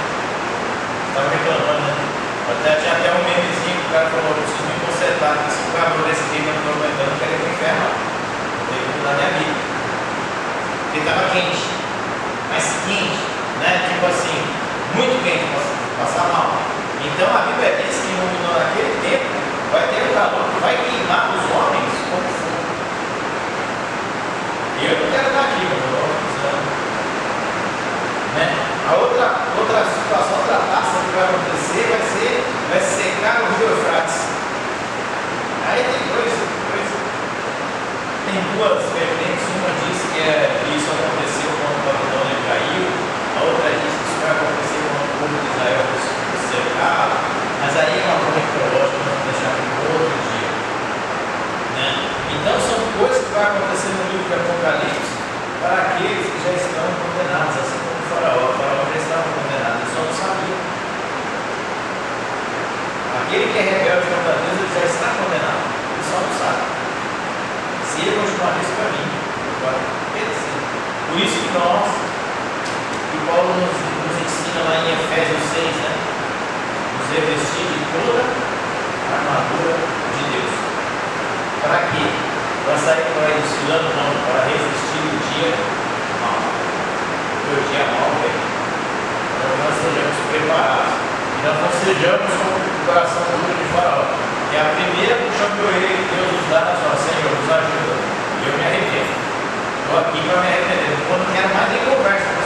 Estava reclamando, né? Tinha até um memezinho que o cara falou: eu preciso me consertar, que se o calor desse dia eu não estou aguentando, eu quero ir para o inferno. Eu tenho que mudar minha vida. Porque estava quente, mas quente, né? Tipo assim, muito quente, passar mal. Então a Bíblia diz que naquele tempo vai ter um calor que vai queimar os homens como fogo. Eu não quero estar aqui, mas eu estou precisando. Né? A outra situação, outra taça que vai acontecer vai secar o rio Eufrates. Aí tem duas vertentes. Uma diz que isso aconteceu quando o Babilônia caiu, a outra diz que isso vai acontecer quando o povo de Israel cercado, mas aí é uma coisa teológica, vamos deixar para um outro dia, né? Então são coisas que vão acontecer no livro de Apocalipse para aqueles que já estão condenados, assim como o faraó já estava condenado, ele só não sabia. Aquele que é rebelde contra Deus, ele já está condenado, ele só não sabe. Se ele continuar nesse caminho, ele vai perecer. Por isso que Paulo nos ensina lá em Efésios 6, né? Revestir de toda a armadura de Deus. Para quê? Para sair por aí desfilando? Não, para resistir o dia mal. Porque o dia mal vem. Então nós estejamos preparados. E nós não sejamos com o coração duro de Faraó. Que é a primeira puxão que eu irei que Deus nos dá na sua Senhor, nos ajuda. E eu me arrependo. Estou aqui para me arrepender. Eu não quero mais nem conversa.